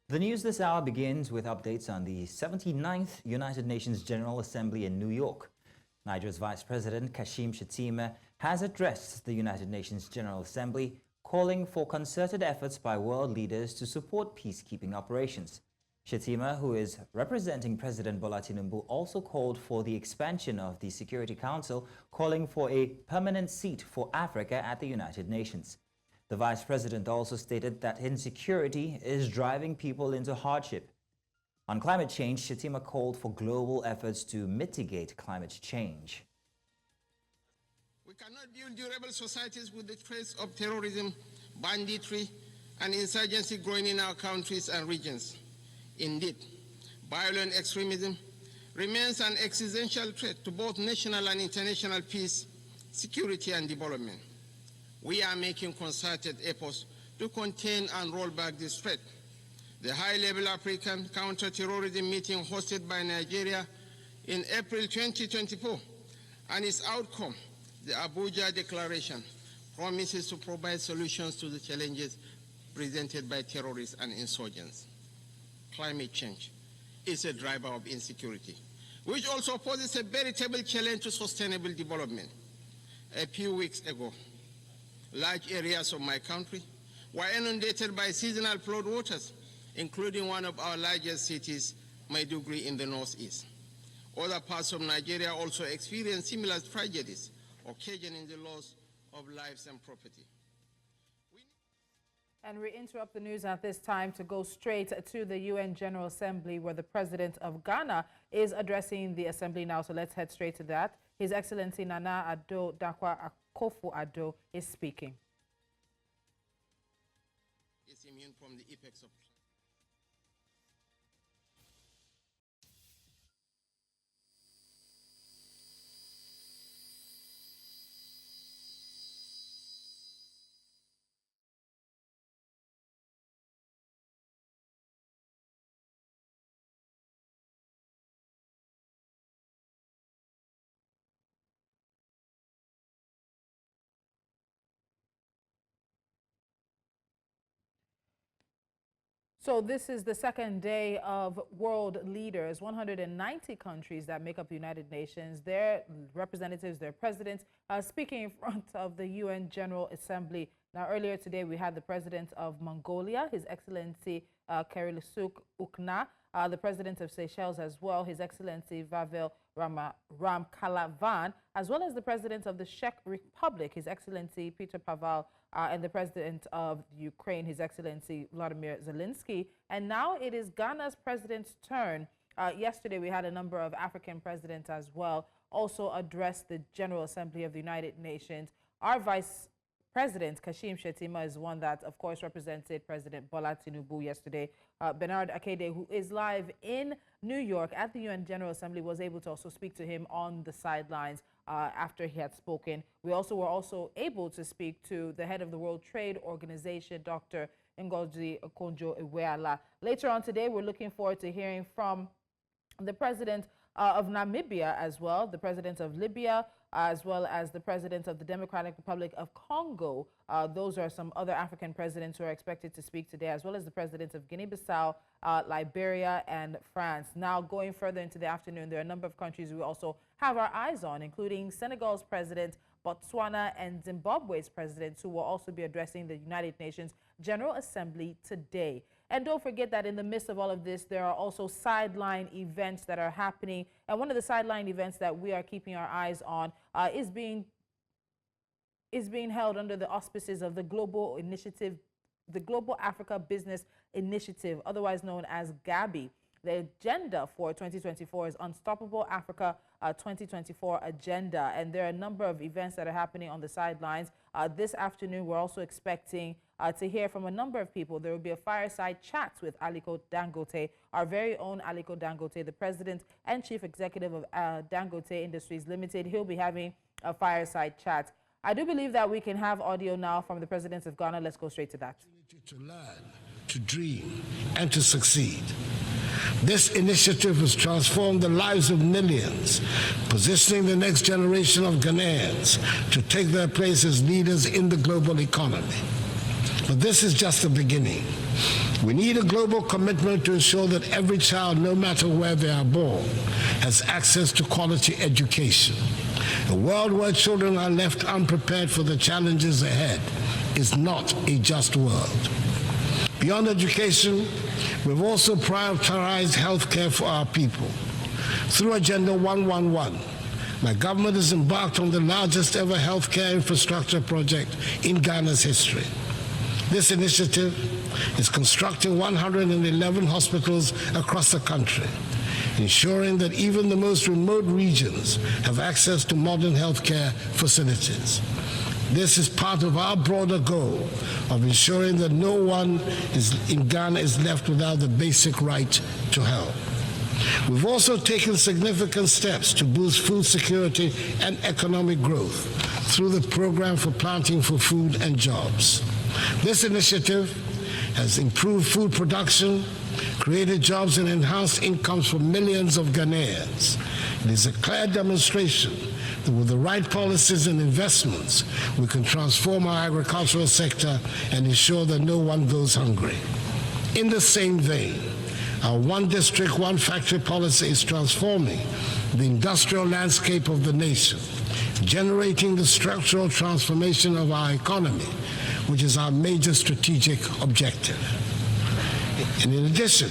The news this hour begins with updates on the 79th United Nations General Assembly in New York. Nigeria's Vice President Kashim Shettima has addressed the United Nations General Assembly, calling for concerted efforts by world leaders to support peacekeeping operations. Shettima, who is representing President Bola Tinubu, also called for the expansion of the Security Council, calling for a permanent seat for Africa at the United Nations. The Vice President also stated that insecurity is driving people into hardship. On climate change, Shettima called for global efforts to mitigate climate change. We cannot build durable societies with the threats of terrorism, banditry, and insurgency growing in our countries and regions. Indeed, violent extremism remains an existential threat to both national and international peace, security, and development. We are making concerted efforts to contain and roll back this threat. The high-level African counter-terrorism meeting hosted by Nigeria in April 2024 and its outcome, the Abuja Declaration, promises to provide solutions to the challenges presented by terrorists and insurgents. Climate change is a driver of insecurity, which also poses a veritable challenge to sustainable development. A few weeks ago, large areas of my country were inundated by seasonal floodwaters, including one of our largest cities, Maiduguri, in the northeast. Other parts of Nigeria also experienced similar tragedies, occasioning the loss of lives and property. And we interrupt the news at this time to go straight to the UN General Assembly, where the President of Ghana is addressing the Assembly now. So let's head straight to that. His Excellency Nana Addo Dankwa Akufo-Addo is speaking. Is immune from the effects of So this is the second day of world leaders, 190 countries that make up the United Nations, their representatives, their presidents, speaking in front of the UN General Assembly. Now, earlier today, we had the president of Mongolia, His Excellency Kerilisuk Ukna, the president of Seychelles as well, His Excellency Vavel Ramkalavan, as well as the president of the Czech Republic, His Excellency Peter Pavel, and the president of Ukraine, His Excellency Vladimir Zelensky. And now it is Ghana's president's turn. Yesterday, we had a number of African presidents as well also address the General Assembly of the United Nations. Our Vice President Kashim Shettima is one that, of course, represented President Bola Tinubu yesterday. Bernard Akede, who is live in New York at the UN General Assembly, was able to also speak to him on the sidelines after he had spoken. We also were able to speak to the head of the World Trade Organization, Dr. Ngozi Okonjo-Iweala. Later on today, we're looking forward to hearing from the president of Namibia as well, the president of Libya, as well as the president of the Democratic Republic of Congo. Those are some other African presidents who are expected to speak today, as well as the presidents of Guinea-Bissau, Liberia, and France. Now, going further into the afternoon, there are a number of countries we also have our eyes on, including Senegal's president, Botswana, and Zimbabwe's presidents, who will also be addressing the United Nations General Assembly today. And don't forget that in the midst of all of this, there are also sideline events that are happening. And one of the sideline events that we are keeping our eyes on is being held under the auspices of the Global Initiative, the Global Africa Business Initiative, otherwise known as GABI. The agenda for 2024 is Unstoppable Africa 2024 Agenda. And there are a number of events that are happening on the sidelines. This afternoon, we're also expecting to hear from a number of people. There will be a fireside chat with Aliko Dangote, our very own Aliko Dangote, the president and chief executive of Dangote Industries Limited. He'll be having a fireside chat. I do believe that we can have audio now from the president of Ghana. Let's go straight to that. To learn, to dream, and to succeed. This initiative has transformed the lives of millions, positioning the next generation of Ghanaians to take their place as leaders in the global economy. But this is just the beginning. We need a global commitment to ensure that every child, no matter where they are born, has access to quality education. A world where children are left unprepared for the challenges ahead is not a just world. Beyond education, we've also prioritized health care for our people. Through Agenda 111, my government has embarked on the largest ever healthcare infrastructure project in Ghana's history. This initiative is constructing 111 hospitals across the country, ensuring that even the most remote regions have access to modern healthcare facilities. This is part of our broader goal of ensuring that no one in Ghana is left without the basic right to health. We've also taken significant steps to boost food security and economic growth through the Program for Planting for Food and Jobs. This initiative has improved food production, created jobs, and enhanced incomes for millions of Ghanaians. It is a clear demonstration that with the right policies and investments, we can transform our agricultural sector and ensure that no one goes hungry. In the same vein, our one district, one factory policy is transforming the industrial landscape of the nation, generating the structural transformation of our economy, which is our major strategic objective. And in addition,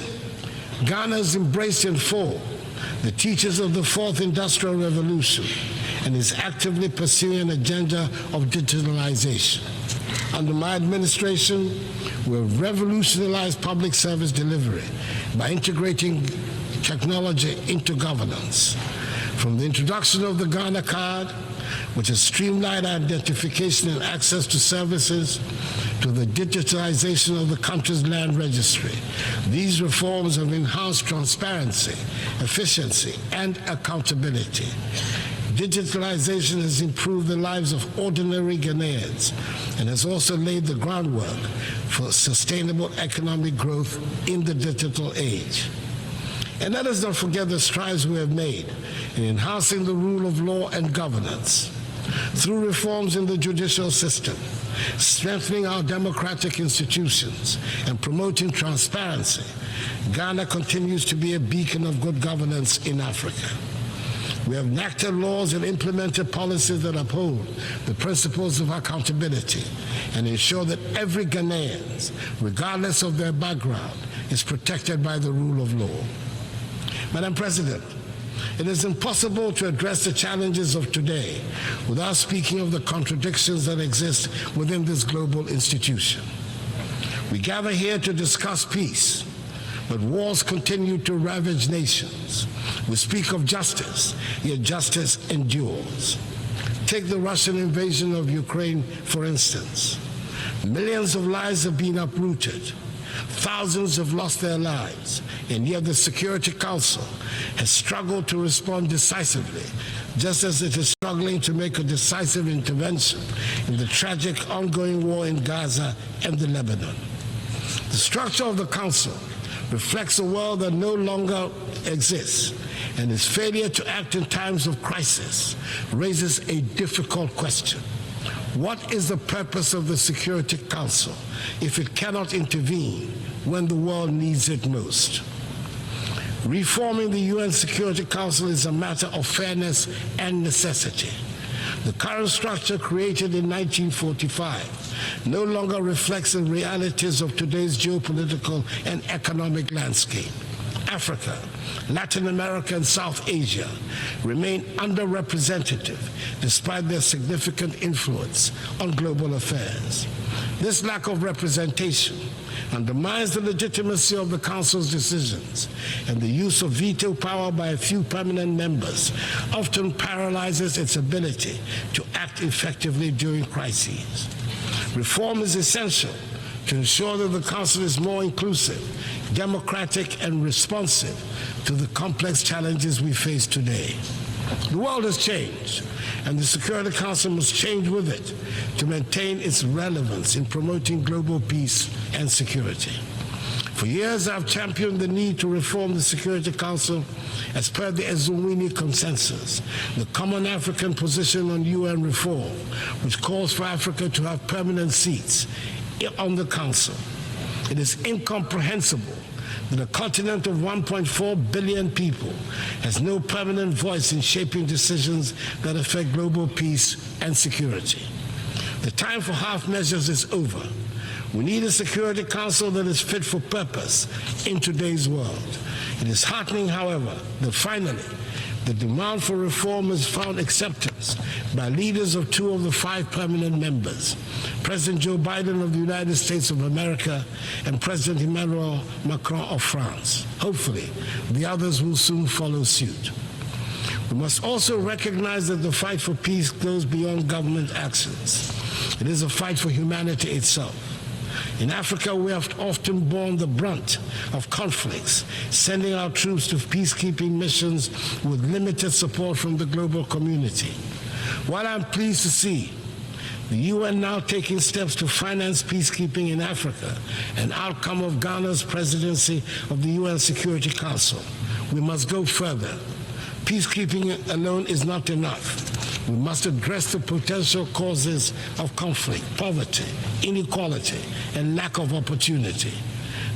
Ghana has embraced in full the teachings of the Fourth Industrial Revolution and is actively pursuing an agenda of digitalization. Under my administration, we've revolutionized public service delivery by integrating technology into governance. From the introduction of the Ghana card, which has streamlined identification and access to services, to the digitalization of the country's land registry. These reforms have enhanced transparency, efficiency, and accountability. Digitalization has improved the lives of ordinary Ghanaians and has also laid the groundwork for sustainable economic growth in the digital age. And let us not forget the strides we have made in enhancing the rule of law and governance through reforms in the judicial system, strengthening our democratic institutions, and promoting transparency. Ghana continues to be a beacon of good governance in Africa. We have enacted laws and implemented policies that uphold the principles of accountability and ensure that every Ghanaian, regardless of their background, is protected by the rule of law. Madam President, it is impossible to address the challenges of today without speaking of the contradictions that exist within this global institution. We gather here to discuss peace, but wars continue to ravage nations. We speak of justice, yet justice endures. Take the Russian invasion of Ukraine, for instance. Millions of lives have been uprooted. Thousands have lost their lives, and yet the Security Council has struggled to respond decisively, just as it is struggling to make a decisive intervention in the tragic ongoing war in Gaza and the Lebanon. The structure of the Council reflects a world that no longer exists, and its failure to act in times of crisis raises a difficult question. What is the purpose of the Security Council if it cannot intervene when the world needs it most? Reforming the UN Security Council is a matter of fairness and necessity. The current structure created in 1945 no longer reflects the realities of today's geopolitical and economic landscape. Africa, Latin America, and South Asia remain underrepresented despite their significant influence on global affairs. This lack of representation undermines the legitimacy of the Council's decisions, and the use of veto power by a few permanent members often paralyzes its ability to act effectively during crises. Reform is essential to ensure that the Council is more inclusive, democratic, and responsive to the complex challenges we face today. The world has changed, and the Security Council must change with it to maintain its relevance in promoting global peace and security. For years, I've championed the need to reform the Security Council as per the Ezumwini Consensus, the common African position on UN reform, which calls for Africa to have permanent seats on the Council. It is incomprehensible that a continent of 1.4 billion people has no permanent voice in shaping decisions that affect global peace and security. The time for half measures is over. We need a Security Council that is fit for purpose in today's world. It is heartening, however, that finally the demand for reform has found acceptance by leaders of 2 of the 5 permanent members, President Joe Biden of the United States of America and President Emmanuel Macron of France. Hopefully, the others will soon follow suit. We must also recognize that the fight for peace goes beyond government actions. It is a fight for humanity itself. In Africa, we have often borne the brunt of conflicts, sending our troops to peacekeeping missions with limited support from the global community. While I'm pleased to see the UN now taking steps to finance peacekeeping in Africa, an outcome of Ghana's presidency of the UN Security Council, we must go further. Peacekeeping alone is not enough. We must address the potential causes of conflict, poverty, inequality, and lack of opportunity.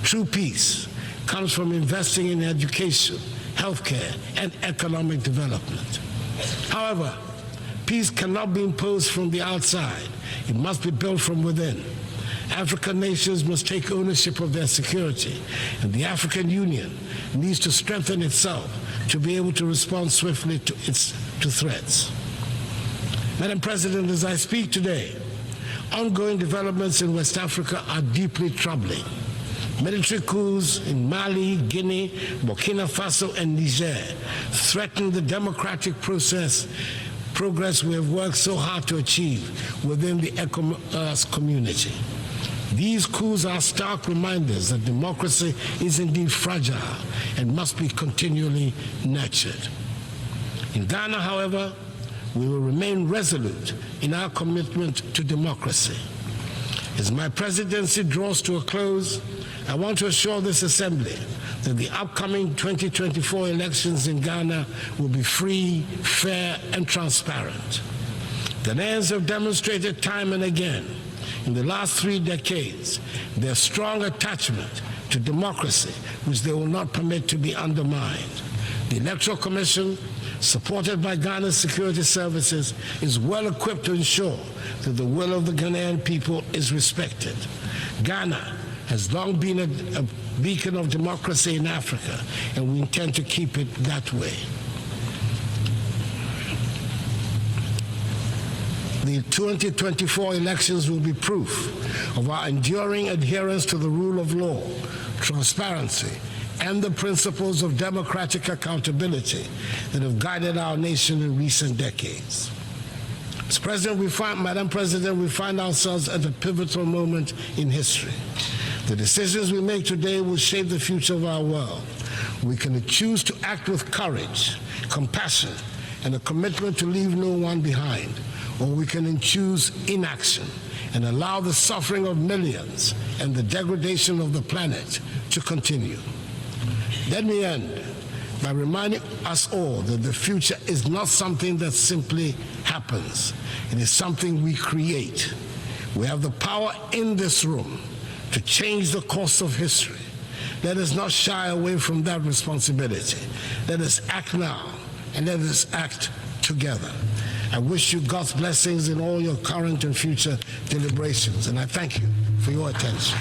True peace comes from investing in education, healthcare, and economic development. However, peace cannot be imposed from the outside. It must be built from within. African nations must take ownership of their security, and the African Union needs to strengthen itself to be able to respond swiftly to threats. Madam President, as I speak today, ongoing developments in West Africa are deeply troubling. Military coups in Mali, Guinea, Burkina Faso, and Niger threaten the democratic progress we have worked so hard to achieve within the ECOWAS community. These coups are stark reminders that democracy is indeed fragile and must be continually nurtured. In Ghana, however, we will remain resolute in our commitment to democracy. As my presidency draws to a close, I want to assure this Assembly that the upcoming 2024 elections in Ghana will be free, fair, and transparent. Ghanaians have demonstrated time and again in the last 3 decades their strong attachment to democracy, which they will not permit to be undermined. The Electoral Commission, supported by Ghana's security services, is well equipped to ensure that the will of the Ghanaian people is respected. Ghana has long been a beacon of democracy in Africa, and we intend to keep it that way. The 2024 elections will be proof of our enduring adherence to the rule of law, transparency, and the principles of democratic accountability that have guided our nation in recent decades. Madam President, we find ourselves at a pivotal moment in history. The decisions we make today will shape the future of our world. We can choose to act with courage, compassion, and a commitment to leave no one behind, or we can choose inaction and allow the suffering of millions and the degradation of the planet to continue. Let me end by reminding us all that the future is not something that simply happens. It is something we create. We have the power in this room to change the course of history. Let us not shy away from that responsibility. Let us act now, and let us act together. I wish you God's blessings in all your current and future deliberations, and I thank you for your attention.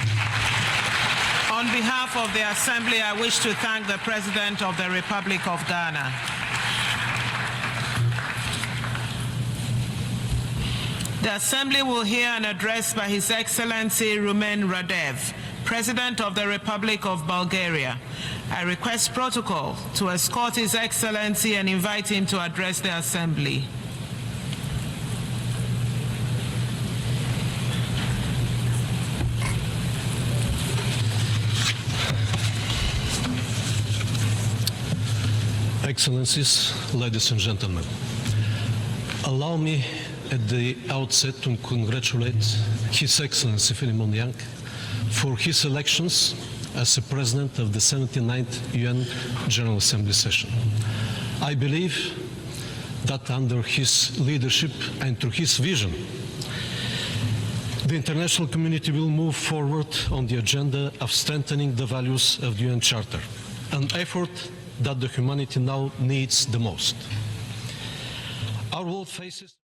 On behalf of the Assembly, I wish to thank the President of the Republic of Ghana. The Assembly will hear an address by His Excellency Rumen Radev, President of the Republic of Bulgaria. I request protocol to escort His Excellency and invite him to address the Assembly. Excellencies, ladies and gentlemen, allow me at the outset to congratulate His Excellency Philemon Yang for his elections as the President of the 79th UN General Assembly session. I believe that under his leadership and through his vision, the international community will move forward on the agenda of strengthening the values of the UN Charter, an effort that the humanity now needs the most. Our world faces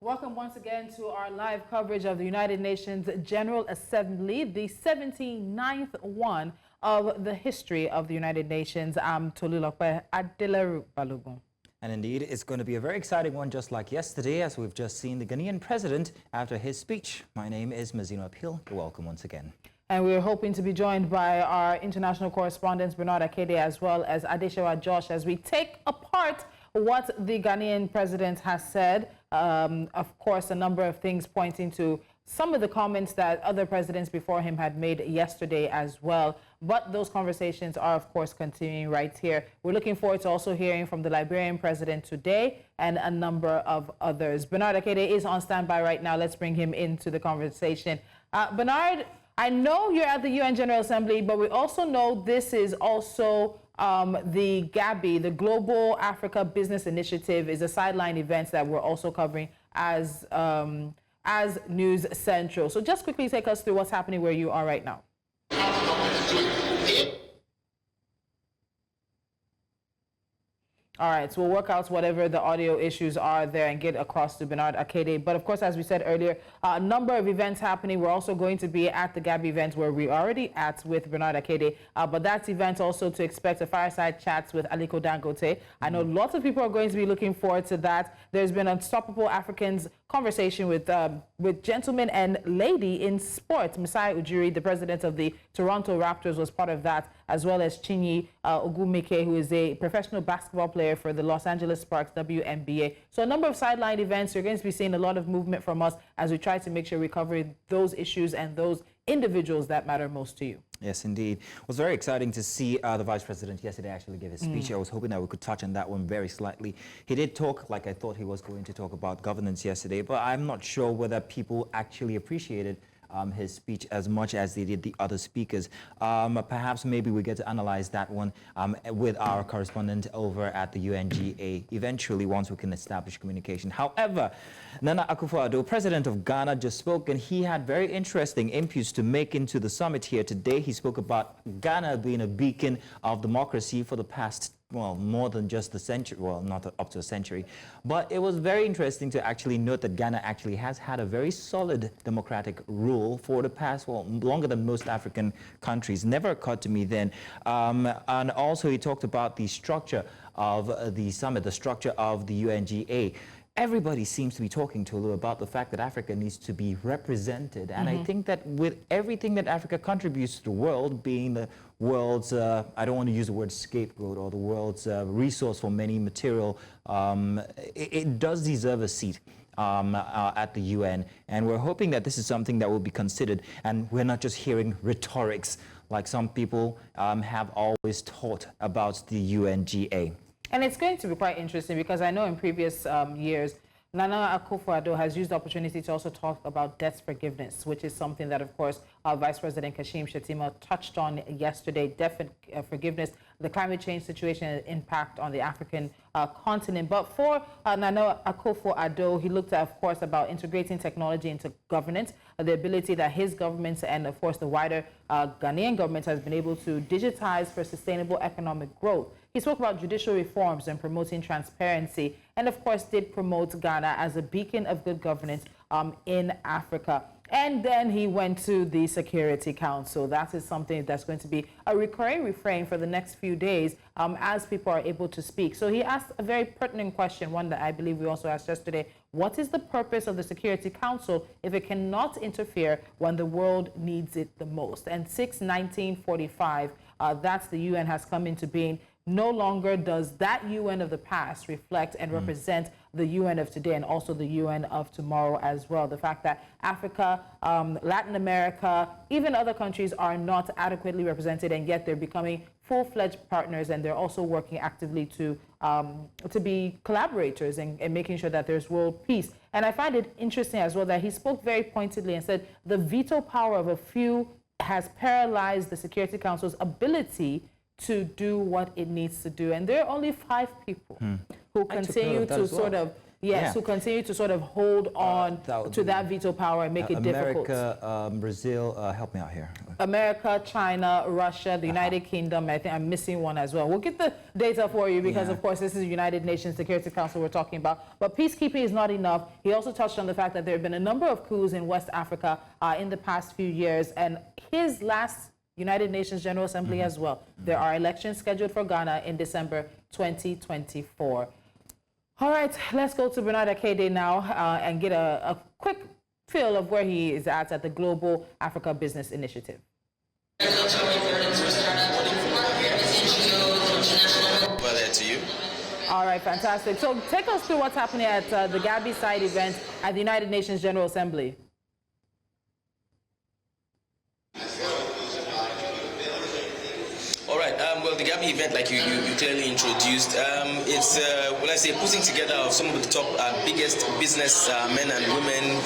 Welcome once again to our live coverage of the United Nations General Assembly, the 79th one of the history of the United Nations. I'm Tolulope Adelaru Balogun. And indeed, it's going to be a very exciting one, just like yesterday, as we've just seen the Ghanaian president after his speech. My name is Mazino Apil. You're welcome once again. And we're hoping to be joined by our international correspondents, Bernard Akede, as well as Adeshewa Josh, as we take apart what the Ghanaian president has said. Of course, a number of things pointing to some of the comments that other presidents before him had made yesterday as well. But those conversations are, of course, continuing right here. We're looking forward to also hearing from the Liberian president today and a number of others. Bernard Akede is on standby right now. Let's bring him into the conversation. Bernard, I know you're at the UN General Assembly, but we also know this is also the GABI, the Global Africa Business Initiative, is a sideline event that we're also covering as News Central. So just quickly take us through what's happening where you are right now. All right, so we'll work out whatever the audio issues are there and get across to Bernard Akede. But of course, as we said earlier, a number of events happening. We're also going to be at the GABI event where we're already at with Bernard Akede. But that event also to expect a fireside chats with Aliko Dangote. I know lots of people are going to be looking forward to that. There's been Unstoppable Africans conversation with gentleman and lady in sports. Masai Ujiri, the president of the Toronto Raptors, was part of that, as well as Chinyi Ogumike, who is a professional basketball player for the Los Angeles Sparks WNBA. So a number of sideline events. You're going to be seeing a lot of movement from us as we try to make sure we cover those issues and those individuals that matter most to you. Yes, indeed. It was very exciting to see the Vice President yesterday actually give his speech. I was hoping that we could touch on that one very slightly. He did talk like I thought he was going to talk about governance yesterday, but I'm not sure whether people actually appreciated his speech as much as they did the other speakers. Perhaps maybe we get to analyze that one with our correspondent over at the UNGA eventually, once we can establish communication. However, Nana Akufo-Addo, president of Ghana, just spoke, and he had very interesting inputs to make into the summit here today. He spoke about Ghana being a beacon of democracy for the past, well, more than just a century, well, not up to a century. But it was very interesting to actually note that Ghana actually has had a very solid democratic rule for the past, well, longer than most African countries. Never occurred to me then. And also he talked about the structure of the summit, the structure of the UNGA. Everybody seems to be talking to Tolu about the fact that Africa needs to be represented. And I think that with everything that Africa contributes to the world, being the world's, I don't want to use the word scapegoat, or the world's resource for many material, it does deserve a seat at the UN. And we're hoping that this is something that will be considered. And we're not just hearing rhetorics like some people have always taught about the UNGA. And it's going to be quite interesting because I know in previous years, Nana Akufo-Addo has used the opportunity to also talk about debt forgiveness, which is something that, of course, Vice President Kashim Shettima touched on yesterday. Debt forgiveness, the climate change situation, and impact on the African continent. But for Nana Akufo-Addo, he looked at, of course, about integrating technology into governance, the ability that his government and, of course, the wider Ghanaian government has been able to digitize for sustainable economic growth. He spoke about judicial reforms and promoting transparency, and of course did promote Ghana as a beacon of good governance in Africa. And then he went to the Security Council. That is something that's going to be a recurring refrain for the next few days as people are able to speak. So he asked a very pertinent question, one that I believe we also asked yesterday. What is the purpose of the Security Council if it cannot interfere when the world needs it the most? And 6/1945, that's the UN has come into being. No longer does that UN of the past reflect and represent the UN of today and also the UN of tomorrow as well. The fact that Africa, Latin America, even other countries are not adequately represented, and yet they're becoming full-fledged partners, and they're also working actively to be collaborators and making sure that there's world peace. And I find it interesting as well that he spoke very pointedly and said the veto power of a few has paralyzed the Security Council's ability to do what it needs to do. And there are only 5 people who continue to sort of, who continue to sort of hold on to that veto power and make it difficult. America, Brazil, help me out here. America, China, Russia, the United Kingdom. I think I'm missing one as well. We'll get the data for you because, of course, this is the United Nations Security Council we're talking about. But peacekeeping is not enough. He also touched on the fact that there have been a number of coups in West Africa in the past few years. And his last United Nations General Assembly as well. There are elections scheduled for Ghana in December 2024. All right, let's go to Bernard Akede now and get a quick feel of where he is at the Global Africa Business Initiative. Over there to you. All right, fantastic. So take us through what's happening at the GABI side event at the United Nations General Assembly. Well, the GABI event, like you clearly introduced, it's, putting together of some of the top biggest business men and women,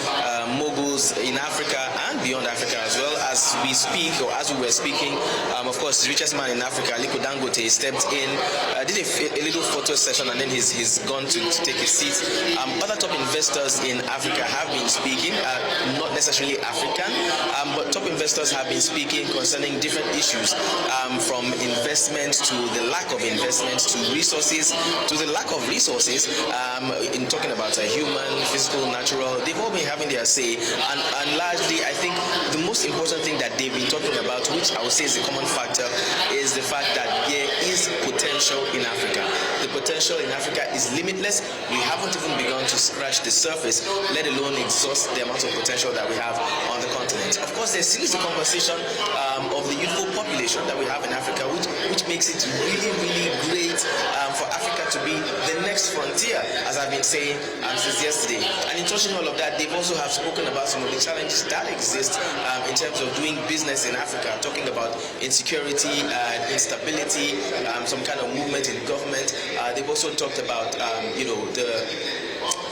moguls in Africa and beyond Africa as well. As we speak, or as we were speaking, of course, the richest man in Africa, Aliko Dangote, stepped in, did a little photo session, and then he's gone to take his seat. Other top investors in Africa have been speaking, not necessarily African, but top investors have been speaking concerning different issues, from investment to the lack of investment, to resources, to the lack of resources, in talking about human, physical, natural. They've all been having their say, and largely I think the most important thing that they've been talking about, which I would say is a common factor, is the fact that there is potential in Africa. The potential in Africa is limitless. We haven't even begun to scratch the surface, let alone exhaust the amount of potential that we have on the continent. Of course, there still is a conversation of the youthful population that we have in Africa, which makes it really, really great for Africa to be the next frontier, as I've been saying since yesterday. And in touching all of that, they've also have spoken about some of the challenges that exist in terms of doing business in Africa, talking about insecurity, instability, some kind of movement in government. They've also talked about,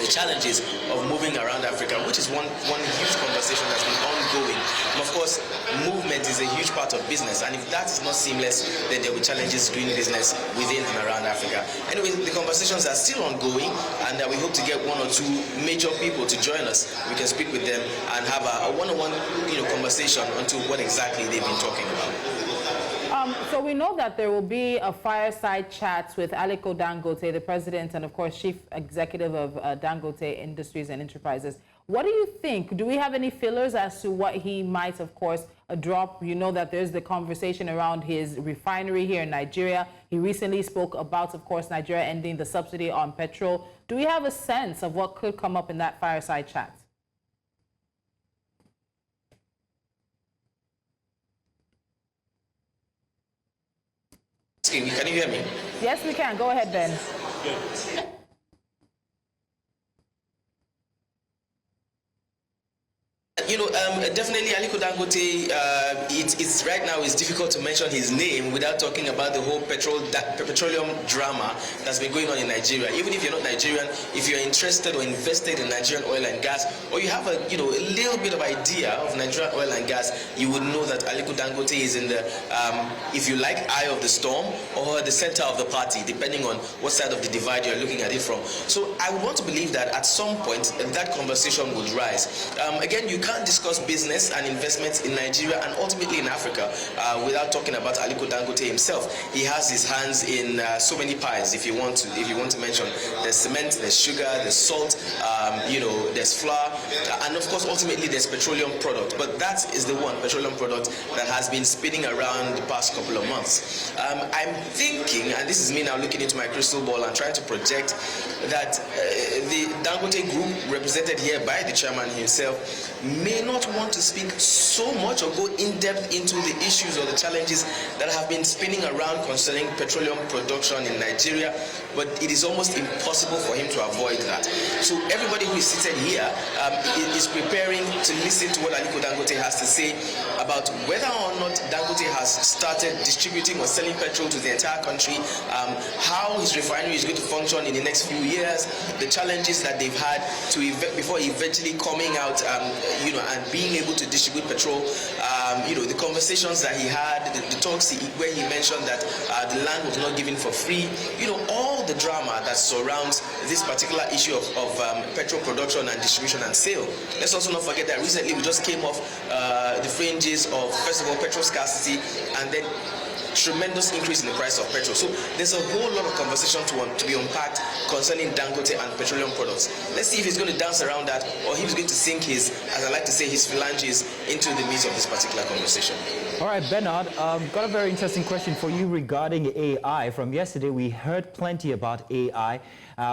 the challenges of moving around Africa, which is one huge conversation that's been ongoing. And of course, movement is a huge part of business, and if that is not seamless, then there will be challenges doing business within and around Africa. Anyway, the conversations are still ongoing, and we hope to get 1 or 2 major people to join us. We can speak with them and have a one-on-one conversation onto what exactly they've been talking about. So we know that there will be a fireside chat with Aliko Dangote, the president and, of course, chief executive of Dangote Industries and Enterprises. What do you think? Do we have any fillers as to what he might, of course, drop? You know that there's the conversation around his refinery here in Nigeria. He recently spoke about, of course, Nigeria ending the subsidy on petrol. Do we have a sense of what could come up in that fireside chat? Can you hear me? Yes, we can. Go ahead, Ben. Definitely Aliko Dangote, it's right now it's difficult to mention his name without talking about the whole petroleum drama that's been going on in Nigeria. Even if you're not Nigerian, if you're interested or invested in Nigerian oil and gas, or you have a little bit of idea of Nigerian oil and gas, you would know that Aliko Dangote is in the, if you like, eye of the storm or the center of the party, depending on what side of the divide you're looking at it from. So I would want to believe that at some point that conversation would rise. Again, you can't discuss business and investments in Nigeria and ultimately in Africa without talking about Aliko Dangote himself. He has his hands in so many pies. If you want to mention, there's cement, there's sugar, there's salt, there's flour, and of course ultimately there's petroleum product. But that is the one petroleum product that has been spinning around the past couple of months. I'm thinking, and this is me now looking into my crystal ball and trying to project, that the Dangote group, represented here by the chairman himself, may not want to speak so much or go in depth into the issues or the challenges that have been spinning around concerning petroleum production in Nigeria, but it is almost impossible for him to avoid that. So everybody who is seated here is preparing to listen to what Aliko Dangote has to say about whether or not Dangote has started distributing or selling petrol to the entire country, how his refinery is going to function in the next few years, the challenges that they've had before eventually coming out, and being able to distribute petrol, the conversations that he had, the talks where he mentioned that the land was not given for free, all the drama that surrounds this particular issue of petrol production and distribution and sale. Let's also not forget that recently we just came off the fringes of, first of all, petrol scarcity, and then tremendous increase in the price of petrol. So there's a whole lot of conversation to be unpacked concerning Dangote and petroleum products. Let's see if he's going to dance around that, or if he's going to sink his, as I like to say, his phalanges into the midst of this particular conversation. All right, Bernard, got a very interesting question for you regarding AI. From yesterday, we heard plenty about AI.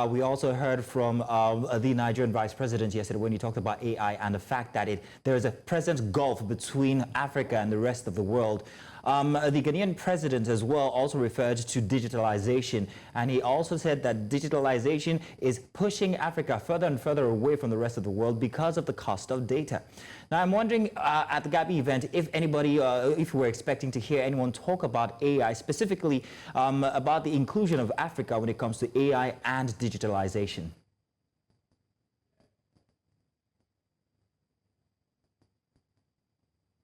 We also heard from the Nigerian vice president yesterday when he talked about AI and the fact that there is a present gulf between Africa and the rest of the world. The Ghanaian president as well also referred to digitalization, and he also said that digitalization is pushing Africa further and further away from the rest of the world because of the cost of data. Now, I'm wondering at the GABI event if anybody, if we're expecting to hear anyone talk about AI, specifically about the inclusion of Africa when it comes to AI and digitalization.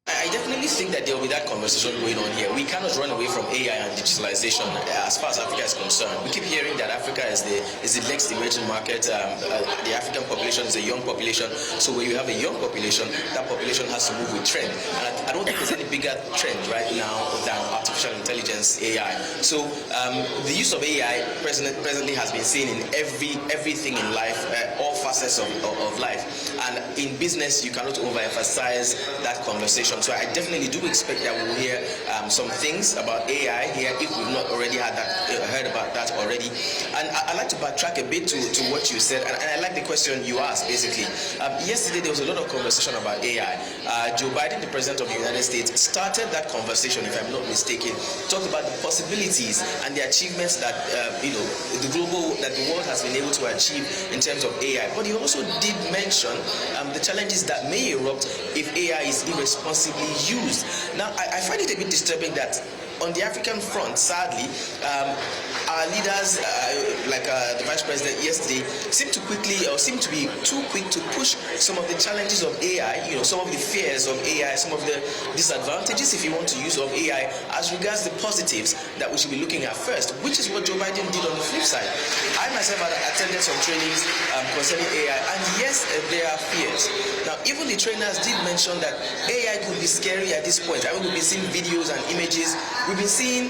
I definitely think that there will be that conversation going on here. We cannot run away from AI and digitalization as far as Africa is concerned. We keep hearing that Africa is the next emerging market. The African population is a young population. So when you have a young population, that population has to move with trend. And I don't think there's any bigger trend right now than artificial intelligence, AI. So the use of AI presently has been seen in everything in life, all facets of life. And in business, you cannot overemphasize that conversation. So I definitely do expect that we will hear some things about AI here if we've not already heard about that already. And I'd like to backtrack a bit to what you said, and I like the question you asked, basically. Yesterday, there was a lot of conversation about AI. Joe Biden, the president of the United States, started that conversation, if I'm not mistaken, talked about the possibilities and the achievements that, the world has been able to achieve in terms of AI. But he also did mention the challenges that may erupt if AI is irresponsibly used. Now, I find it a bit disturbing that on the African front, sadly, our leaders, like the vice president yesterday, seem to be too quick to push some of the challenges of AI, some of the fears of AI, some of the disadvantages, if you want to use, of AI, as regards the positives that we should be looking at first, which is what Joe Biden did on the flip side. I myself had attended some trainings concerning AI, and yes, there are fears. Now, even the trainers did mention that AI could be scary at this point. I mean, we've been seeing videos and images. We've been seeing,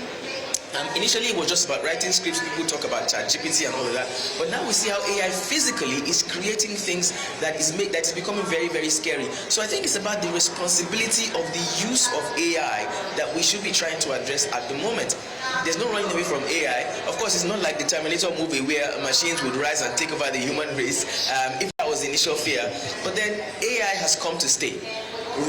initially it was just about writing scripts, people talk about ChatGPT and all of that, but now we see how AI physically is creating things that is becoming very, very scary. So I think it's about the responsibility of the use of AI that we should be trying to address at the moment. There's no running away from AI. Of course, it's not like the Terminator movie where machines would rise and take over the human race, if that was the initial fear. But then AI has come to stay.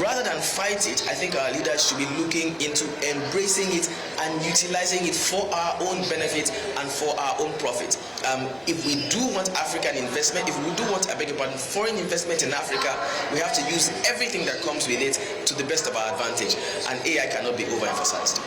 Rather than fight it, I think our leaders should be looking into embracing it and utilizing it for our own benefit and for our own profit. If we do want African investment, if we do want, foreign investment in Africa, we have to use everything that comes with it to the best of our advantage. And AI cannot be overemphasized.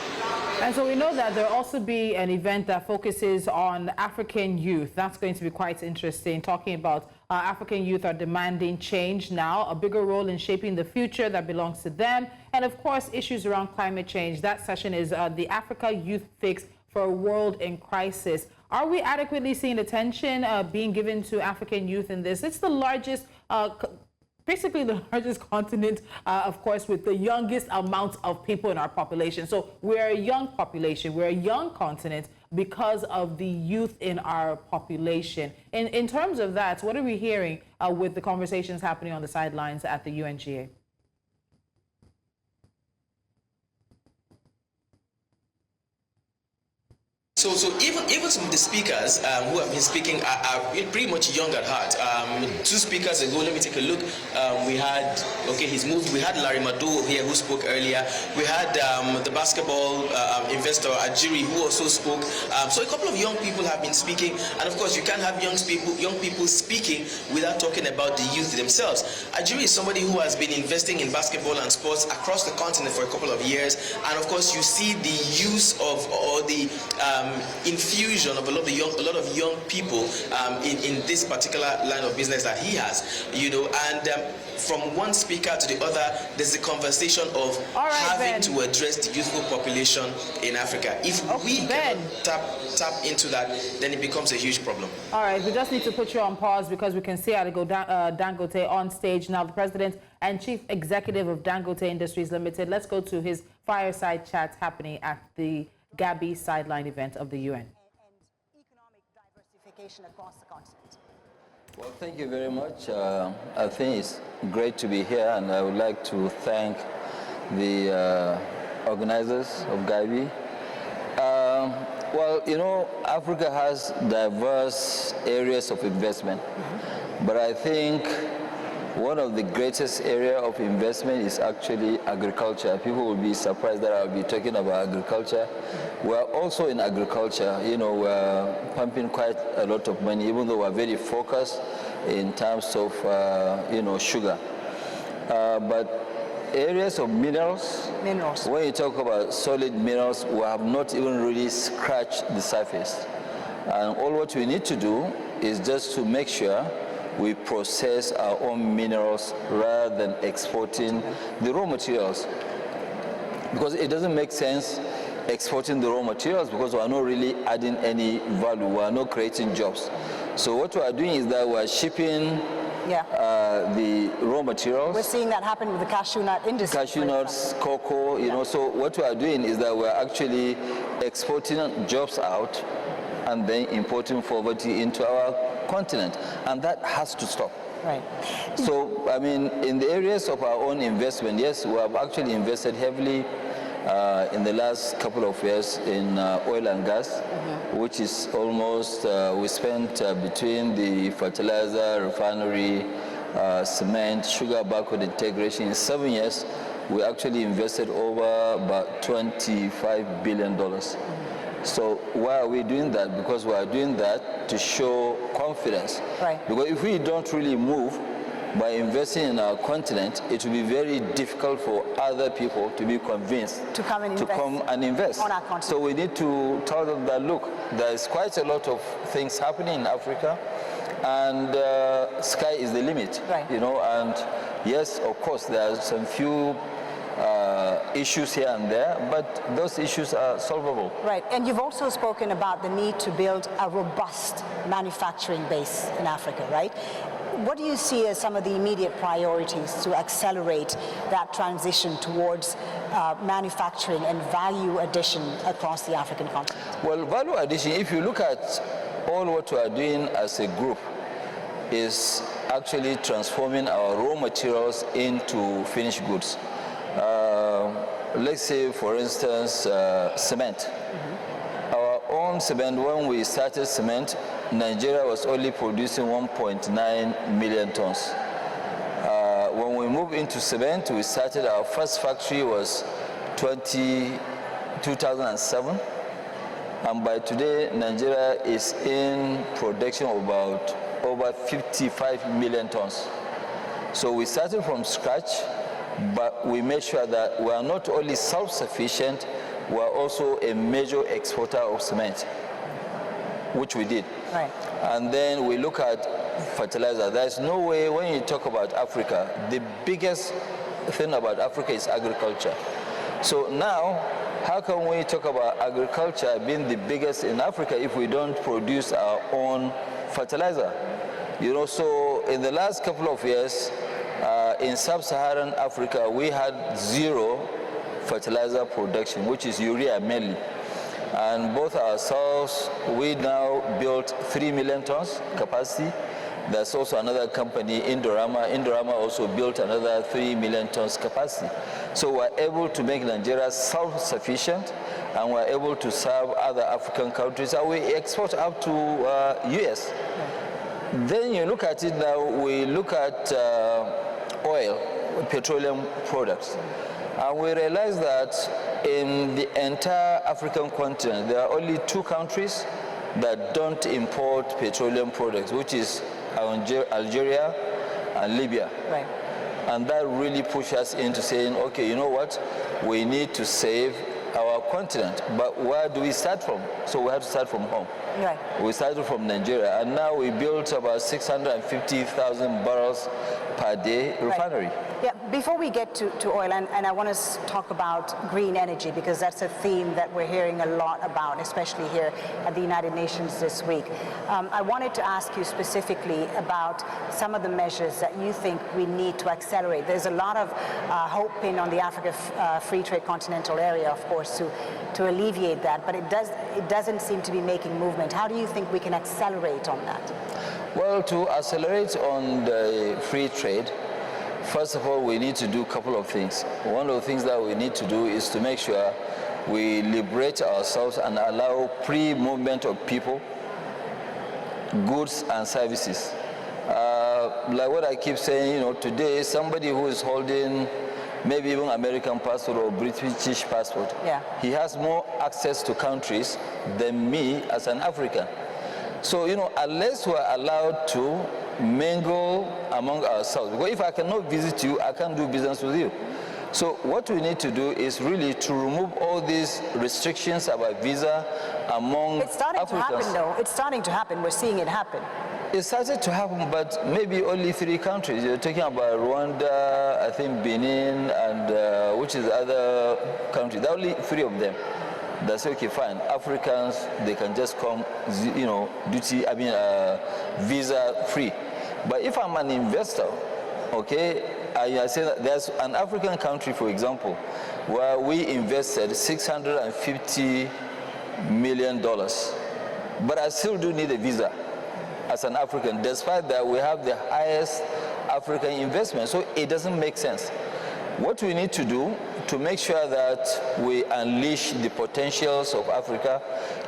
And so we know that there will also be an event that focuses on African youth. That's going to be quite interesting, talking about African youth are demanding change now, a bigger role in shaping the future that belongs to them, and of course, issues around climate change. That session is the Africa Youth Fix for a World in Crisis. Are we adequately seeing attention being given to African youth in this? It's the largest basically the largest continent, of course, with the youngest amount of people in our population. So we're a young population, we're a young continent because of the youth in our population. In terms of that, what are we hearing with the conversations happening on the sidelines at the UNGA? So even some of the speakers who have been speaking are pretty much young at heart. 2 speakers ago, let me take a look. We had he's moved. We had Larry Mado here who spoke earlier. We had the basketball investor Ajiri who also spoke. So a couple of young people have been speaking, and of course you can't have young people speaking without talking about the youth themselves. Ajiri is somebody who has been investing in basketball and sports across the continent for a couple of years, and of course you see the use of or the infusion of a lot of young people in this particular line of business that he has, and from one speaker to the other, there's a conversation of having to address the youthful population in Africa. If we cannot tap into that, then it becomes a huge problem. All right, we just need to put you on pause because we can see Aliko Dangote on stage now, the president and chief executive of Dangote Industries Limited. Let's go to his fireside chat happening at the GABI Sideline event of the UN. And economic diversification across the continent. Well, thank you very much. I think it's great to be here, and I would like to thank the organizers of GABI. Well, Africa has diverse areas of investment, but I think one of the greatest area of investment is actually agriculture. People will be surprised that I'll be talking about agriculture. We're also in agriculture, we're pumping quite a lot of money, even though we're very focused in terms of, sugar. But areas of minerals, when you talk about solid minerals, we have not even really scratched the surface. And all what we need to do is just to make sure we process our own minerals rather than exporting the raw materials. Because it doesn't make sense exporting the raw materials because we are not really adding any value, we are not creating jobs. So what we are doing is that we are shipping the raw materials. We're seeing that happen with the cashew nut industry. Cashew nuts, cocoa, so what we are doing is that we are actually exporting jobs out and then importing poverty into our continent, and that has to stop. Right. So, in the areas of our own investment, yes, we have actually invested heavily in the last couple of years in oil and gas, which is almost, we spent between the fertilizer, refinery, cement, sugar backward integration, in 7 years, we actually invested over about $25 billion. So why are we doing that? Because we are doing that to show confidence. Right. Because if we don't really move by investing in our continent, it will be very difficult for other people to be convinced to come and invest on our continent. So we need to tell them that, look, there is quite a lot of things happening in Africa, and sky is the limit. Right. And yes, of course, there are some few issues here and there, but those issues are solvable. Right, and you've also spoken about the need to build a robust manufacturing base in Africa, right? What do you see as some of the immediate priorities to accelerate that transition towards manufacturing and value addition across the African continent? Well, value addition, if you look at all what we are doing as a group, is actually transforming our raw materials into finished goods. Let's say, for instance, cement. Our own cement, when we started cement, Nigeria was only producing 1.9 million tons. When we moved into cement, we started, our first factory was 2007. And by today, Nigeria is in production of about over 55 million tons. So we started from scratch, but we made sure that we are not only self-sufficient, we are also a major exporter of cement, which we did. Right. And then we look at fertilizer. There's no way, when you talk about Africa, the biggest thing about Africa is agriculture. So now, how can we talk about agriculture being the biggest in Africa if we don't produce our own fertilizer? So in the last couple of years, in sub-Saharan Africa, we had zero fertilizer production, which is urea mainly. And both ourselves, we now built 3 million tons capacity. There's also another company, Indorama. Indorama also built another 3 million tons capacity. So we're able to make Nigeria self-sufficient, and we're able to serve other African countries, and we export up to US. Then you look at it now, we look at oil, petroleum products, and we realize that in the entire African continent, there are only 2 countries that don't import petroleum products, which is Algeria and Libya. Right. And that really pushes us into saying, okay, you know what? We need to save our continent. But where do we start from? So we have to start from home. Right. We started from Nigeria, and now we built about 650,000 barrels per day refinery. Right. Yeah, before we get to oil, and I want to talk about green energy, because that's a theme that we're hearing a lot about, especially here at the United Nations this week. I wanted to ask you specifically about some of the measures that you think we need to accelerate. There's a lot of hope on the Africa Free Trade Continental Area, of course, to alleviate that, but it doesn't seem to be making movement. How do you think we can accelerate on that? Well, to accelerate on the free trade, first of all, we need to do a couple of things. One of the things that we need to do is to make sure we liberate ourselves and allow free movement of people, goods and services. Like what I keep saying, you know, today somebody who is holding maybe even American passport or British passport, he has more access to countries than me as an African. So, you know, unless we're allowed to mingle among ourselves, because if I cannot visit you, I can't do business with you. So what we need to do is really to remove all these restrictions about visa among It's starting Africans. to happen, though. It's starting to happen. We're seeing it happen. It started to happen, but maybe only 3 countries. You're talking about Rwanda, I think Benin, and which is the other country. There are only 3 of them. That's okay, fine. Africans, they can just come, you know, visa free. But if I'm an investor, okay, I say that there's an African country, for example, where we invested $650 million, but I still do need a visa as an African, despite that we have the highest African investment. So it doesn't make sense. What we need to do to make sure that we unleash the potentials of Africa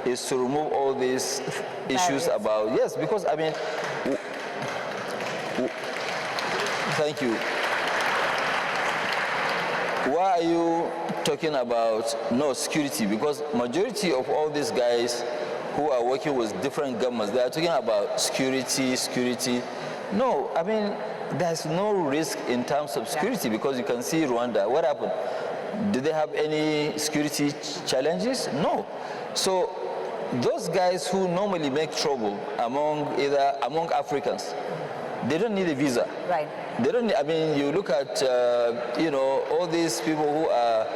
is to remove all these issues about, yes, because I mean, thank you. Why are you talking about no security? Because majority of all these guys who are working with different governments, they are talking about security. No, I mean, there's no risk in terms of security because you can see Rwanda. What happened? Did they have any security challenges? No. So those guys who normally make trouble among Africans, they don't need a visa. Right. They don't need, I mean, you look at, you know, all these people who are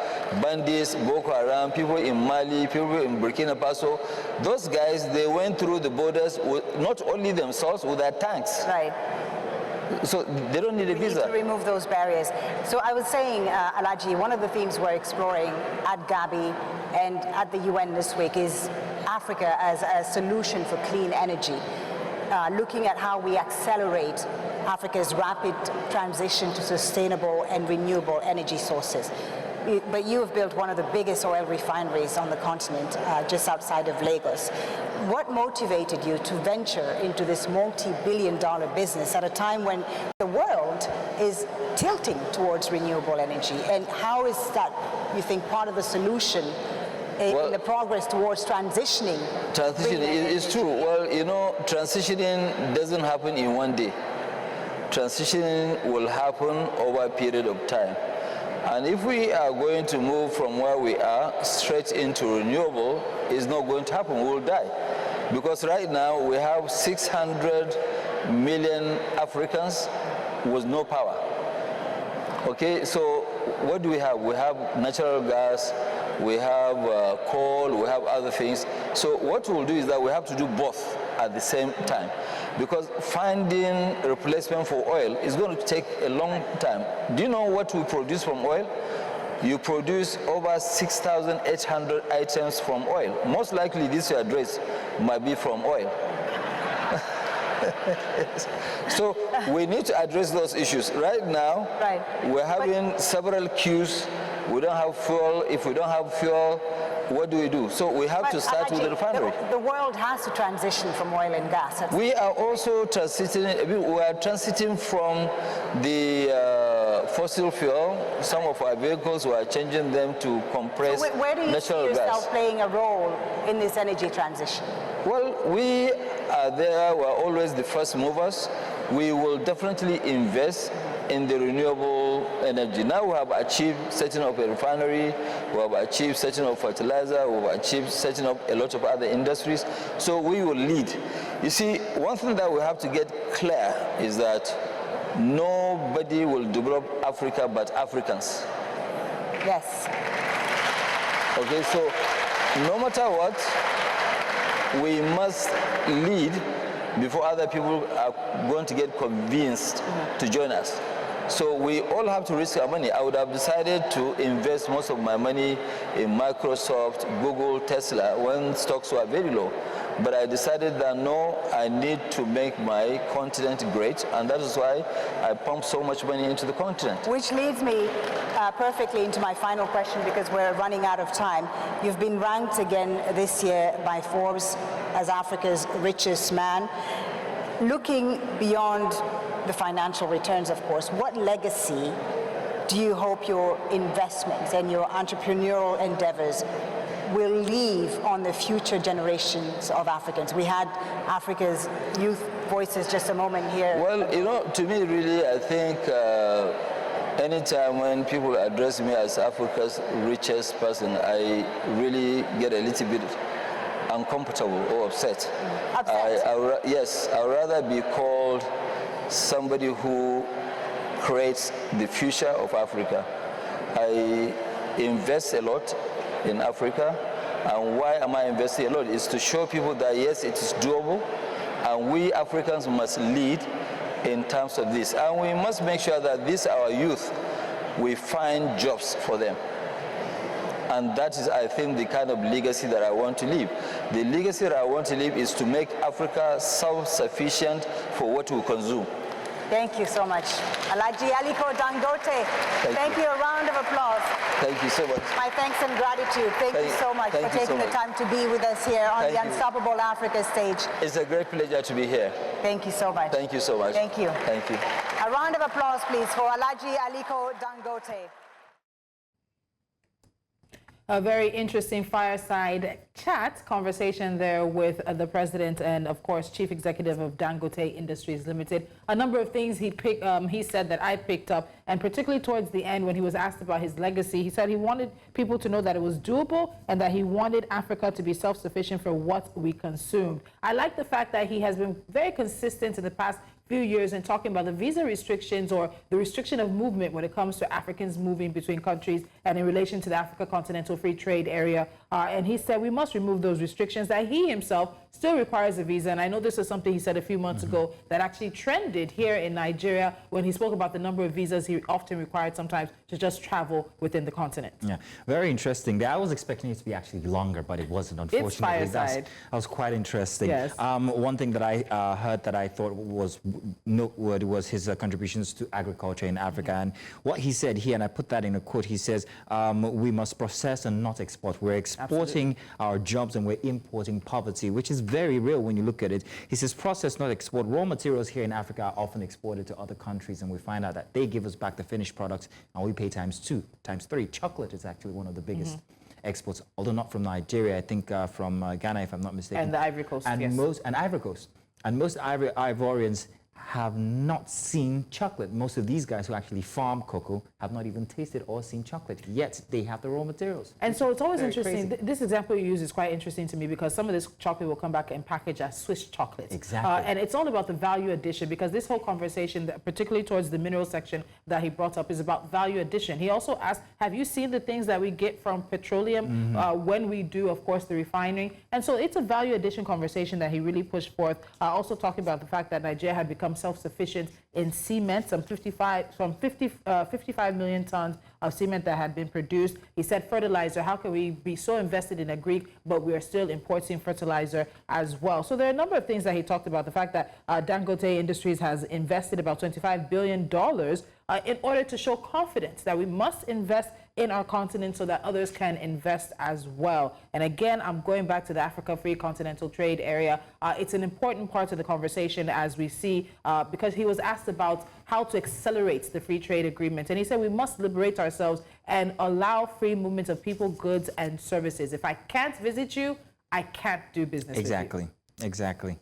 bandits, Boko Haram, people in Mali, people in Burkina Faso, those guys, they went through the borders with not only themselves, with their tanks. Right. So they don't need a visa. We need to remove those barriers. So I was saying, Alaji, one of the themes we're exploring at GABI and at the UN this week is Africa as a solution for clean energy. Looking at how we accelerate Africa's rapid transition to sustainable and renewable energy sources. But you have built one of the biggest oil refineries on the continent, just outside of Lagos. What motivated you to venture into this multi-billion-dollar business at a time when the world is tilting towards renewable energy? And how is that, you think, part of the solution in the progress towards transitioning? Transitioning is true. Well, you know, transitioning doesn't happen in one day. Transitioning will happen over a period of time. And if we are going to move from where we are straight into renewable, it's not going to happen. We'll die. Because right now we have 600 million Africans with no power. Okay, so what do we have? We have natural gas, we have coal, we have other things. So what we'll do is that we have to do both at the same time. Because finding replacement for oil is going to take a long time. Do you know what we produce from oil? You produce over 6,800 items from oil. Most likely this your address might be from oil. So we need to address those issues. Right now, we're having several queues. We don't have fuel. If we don't have fuel, what do? So we have to start with the refinery. The world has to transition from oil and gas. We are also transiting from the fossil fuel. Some of our vehicles, we are changing them to compressed natural gas. Where do you see yourself playing a role in this energy transition? Well, we are there. We're always the first movers. We will definitely invest in the renewable energy. Now we have achieved setting up a refinery, we have achieved setting up fertilizer, we have achieved setting up a lot of other industries. So we will lead. You see, one thing that we have to get clear is that nobody will develop Africa but Africans. Yes. Okay, so no matter what, we must lead before other people are going to get convinced to join us. So we all have to risk our money. I would have decided to invest most of my money in Microsoft, Google, Tesla when stocks were very low. But I decided that no, I need to make my continent great, and that is why I pump so much money into the continent. Which leads me perfectly into my final question, because we're running out of time. You've been ranked again this year by Forbes as Africa's richest man. Looking beyond the financial returns, of course, what legacy do you hope your investments and your entrepreneurial endeavors will leave on the future generations of Africans? We had Africa's youth voices just a moment here. Well, you know, to me, really, I think anytime when people address me as Africa's richest person, I really get a little bit uncomfortable or upset. Yes, I'd rather be called somebody who creates the future of Africa. I invest a lot in Africa, and why am I investing a lot? Is to show people that yes, it is doable, and we Africans must lead in terms of this, and we must make sure that this our youth, we find jobs for them. And that is, I think, the kind of legacy that I want to leave. The legacy that I want to leave is to make Africa self-sufficient for what we consume. Thank you so much. Alhaji Aliko Dangote, thank you. A round of applause. Thank you so much. My thanks and gratitude. Thank you so much for taking the time to be with us here on the Unstoppable Africa stage. It's a great pleasure to be here. Thank you so much. Thank you so much. Thank you. Thank you. A round of applause, please, for Alhaji Aliko Dangote. A very interesting fireside chat conversation there with the president and, of course, chief executive of Dangote Industries Limited. A number of things he said that I picked up, and particularly towards the end when he was asked about his legacy, he said he wanted people to know that it was doable and that he wanted Africa to be self-sufficient for what we consumed. I like the fact that he has been very consistent in the past few years in talking about the visa restrictions or the restriction of movement when it comes to Africans moving between countries and in relation to the Africa Continental Free Trade Area. And he said we must remove those restrictions, that he himself still requires a visa. And I know this is something he said a few months ago that actually trended here in Nigeria when he spoke about the number of visas he often required sometimes to just travel within the continent. Yeah, very interesting. I was expecting it to be actually longer, but it wasn't, unfortunately. It's fireside. That was quite interesting. Yes. One thing that I heard that I thought was noteworthy was his contributions to agriculture in Africa. And what he said here, and I put that in a quote, he says, we must process and not export. We're exporting our jobs and we're importing poverty, which is very real when you look at it. He says, process, not export. Raw materials here in Africa are often exported to other countries, and we find out that they give us back the finished products, and we pay times 2, times 3. Chocolate is actually one of the biggest exports, although not from Nigeria, I think from Ghana, if I'm not mistaken. And the Ivory Coast, and yes. Ivory Coast. And most Ivorians have not seen chocolate. Most of these guys who actually farm cocoa have not even tasted or seen chocolate, yet they have the raw materials. And so it's always interesting. This example you use is quite interesting to me because some of this chocolate will come back and package as Swiss chocolate. Exactly. And it's all about the value addition, because this whole conversation, particularly towards the mineral section that he brought up, is about value addition. He also asked, have you seen the things that we get from petroleum when we do, of course, the refining? And so it's a value addition conversation that he really pushed forth. Also talking about the fact that Nigeria had become self-sufficient in cement, some 55 million tons of cement that had been produced. He said fertilizer, how can we be so invested in a Greek, but we are still importing fertilizer as well? So there are a number of things that he talked about. The fact that Dangote Industries has invested about $25 billion in order to show confidence that we must invest in our continent so that others can invest as well. And again, I'm going back to the Africa Free Continental Trade Area. It's an important part of the conversation as we see, because he was asked about how to accelerate the free trade agreement. And he said we must liberate ourselves and allow free movement of people, goods, and services. If I can't visit you, I can't do business with you. Exactly.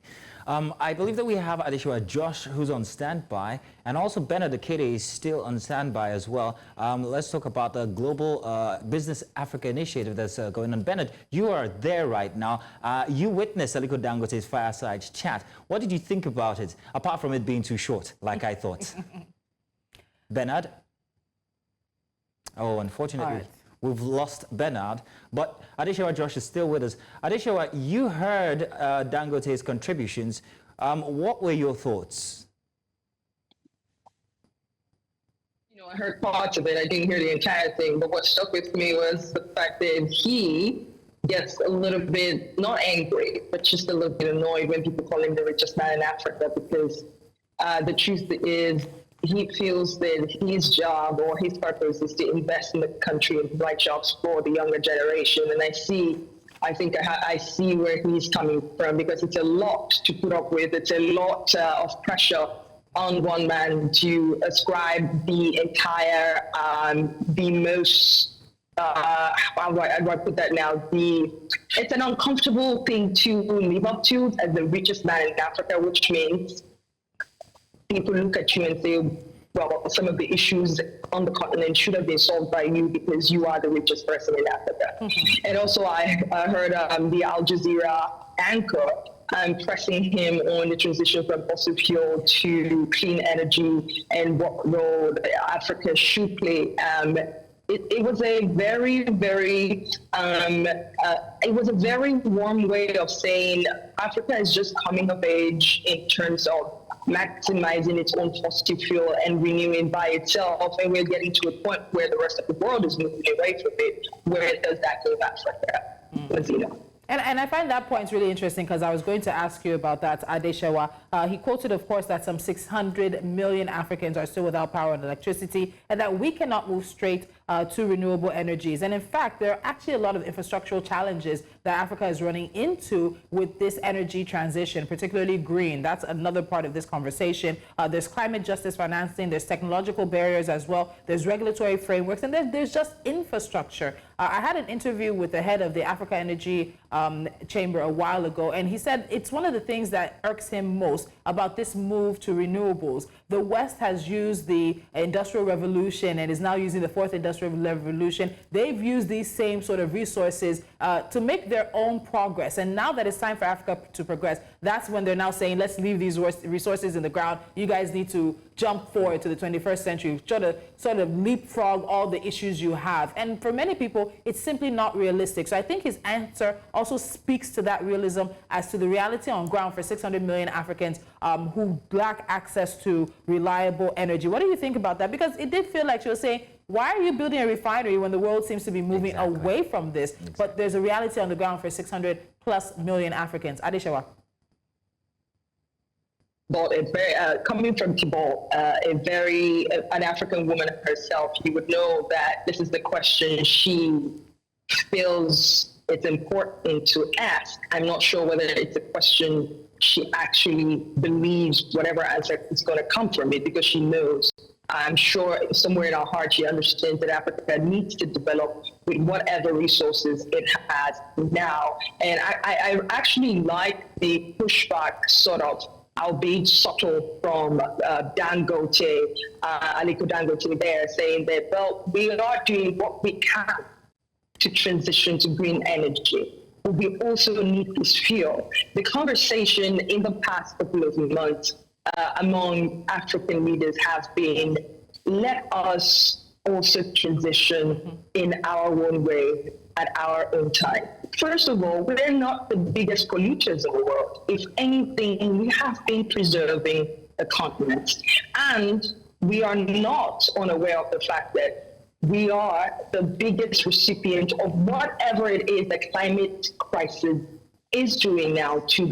I believe that we have Adishwa Josh, who's on standby, and also Bernard Akede is still on standby as well. Let's talk about the Global Business Africa Initiative that's going on. Bernard, you are there right now. You witnessed Aliko Dangote's fireside chat. What did you think about it, apart from it being too short, like I thought? Bernard? Oh, unfortunately. Right. We've lost Bernard, but Adishwa Josh is still with us. Adishwa, you heard Dangote's contributions. What were your thoughts? I heard parts of it. I didn't hear the entire thing, but what stuck with me was the fact that he gets a little bit, not angry, but just a little bit annoyed when people call him the richest man in Africa, because the truth is, he feels that his job or his purpose is to invest in the country and provide jobs for the younger generation. And I think I see where he's coming from, because it's a lot to put up with. It's a lot of pressure on one man to ascribe the entire, the most, how do I put that now? It's an uncomfortable thing to live up to as the richest man in Africa, which means people look at you and say, well, some of the issues on the continent should have been solved by you because you are the richest person in Africa. Mm-hmm. And also I heard the Al Jazeera anchor pressing him on the transition from fossil fuel to clean energy and what role Africa should play. It was a very, very, it was a very warm way of saying Africa is just coming of age in terms of maximizing its own fossil fuel and renewing by itself, and we're getting to a point where the rest of the world is moving away from it. Where does that leave Africa? And I find that point really interesting, because I was going to ask you about that, Adeshewa. He quoted, of course, that some 600 million Africans are still without power and electricity, and that we cannot move straight to renewable energies. And in fact, there are actually a lot of infrastructural challenges that Africa is running into with this energy transition, particularly green. That's another part of this conversation. There's climate justice financing, there's technological barriers as well, there's regulatory frameworks, and there's just infrastructure. I had an interview with the head of the Africa Energy Chamber a while ago, and he said it's one of the things that irks him most about this move to renewables. The West has used the Industrial Revolution and is now using the Fourth Industrial Revolution. They've used these same sort of resources to make their own progress. And now that it's time for Africa to progress, that's when they're now saying, let's leave these resources in the ground. You guys need to jump forward to the 21st century, try to sort of leapfrog all the issues you have. And for many people, it's simply not realistic. So I think his answer also speaks to that realism as to the reality on ground for 600 million Africans who lack access to reliable energy. What do you think about that? Because it did feel like she was saying, why are you building a refinery when the world seems to be moving away from this? But there's a reality on the ground for 600 plus million Africans. Adeshewa. Coming from Thibault, an African woman herself, you would know that this is the question she feels it's important to ask. I'm not sure whether it's a question she actually believes whatever answer is going to come from it, because she knows. I'm sure somewhere in her heart she understands that Africa needs to develop with whatever resources it has now. And I actually like the pushback, sort of, albeit subtle, from Dangote, Aliko Dangote there, saying that, well, we are doing what we can to transition to green energy, but we also need this fuel. The conversation in the past couple of months among African leaders has been, let us also transition in our own way at our own time. First of all, we're not the biggest polluters in the world. If anything, we have been preserving the continent. And we are not unaware of the fact that we are the biggest recipient of whatever it is the climate crisis is doing now to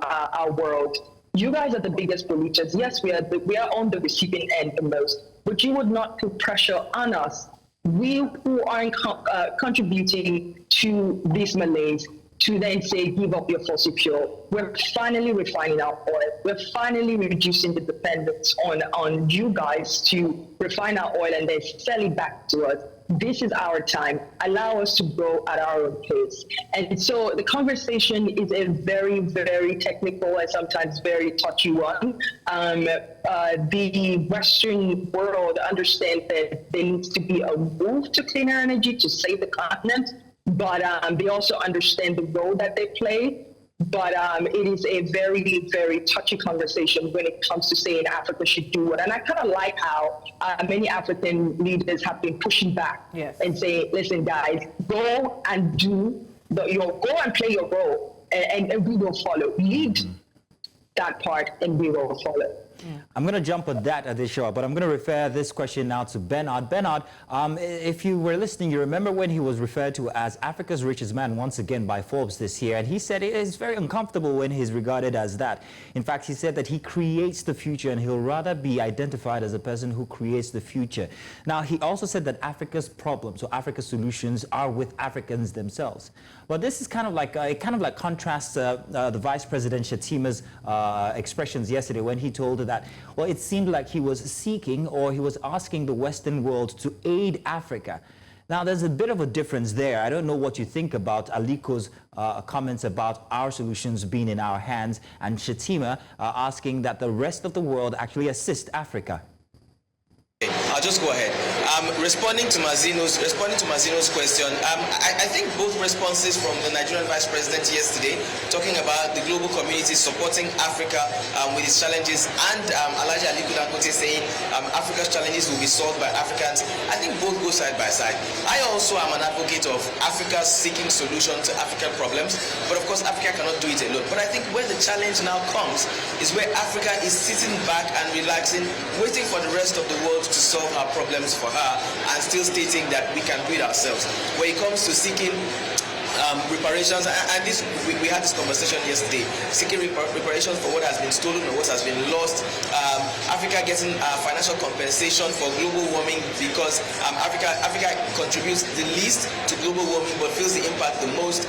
our world. You guys are the biggest polluters. Yes, we are on the receiving end the most, but you would not put pressure on us. We who aren't contributing to these malaise to then say, give up your fossil fuel. We're finally refining our oil. We're finally reducing the dependence on you guys to refine our oil and then sell it back to us. This is our time. Allow us to grow at our own pace. And so the conversation is a very, very technical and sometimes very touchy one. The Western world understands that there needs to be a move to cleaner energy to save the continent, but they also understand the role that they play. But it is a very, very touchy conversation when it comes to saying Africa should do it. And I kind of like how many African leaders have been pushing back and saying, listen, guys, go and go and play your role, and we will follow. Lead that part, and we will follow. I'm going to jump on that at this show, but I'm going to refer this question now to Bernard. Bernard, if you were listening, you remember when he was referred to as Africa's richest man once again by Forbes this year, and he said it is very uncomfortable when he's regarded as that. In fact, he said that he creates the future, and he'll rather be identified as a person who creates the future. Now, he also said that Africa's problems or Africa's solutions are with Africans themselves. But this is kind of like contrasts the Vice President Shetima's expressions yesterday when he told her that, well, it seemed like he was seeking or he was asking the Western world to aid Africa. Now, there's a bit of a difference there. I don't know what you think about Aliko's comments about our solutions being in our hands and Shetima asking that the rest of the world actually assist Africa. I'll just go ahead. Responding to Mazino's question, I think both responses from the Nigerian Vice President yesterday, talking about the global community supporting Africa with its challenges, and Aliko Dangote saying Africa's challenges will be solved by Africans, I think both go side by side. I also am an advocate of Africa seeking solutions to African problems, but of course Africa cannot do it alone. But I think where the challenge now comes is where Africa is sitting back and relaxing, waiting for the rest of the world to solve her problems for her, and still stating that we can do it ourselves. When it comes to seeking reparations, and this we had this conversation yesterday, seeking reparations for what has been stolen or what has been lost, Africa getting financial compensation for global warming because Africa contributes the least to global warming but feels the impact the most,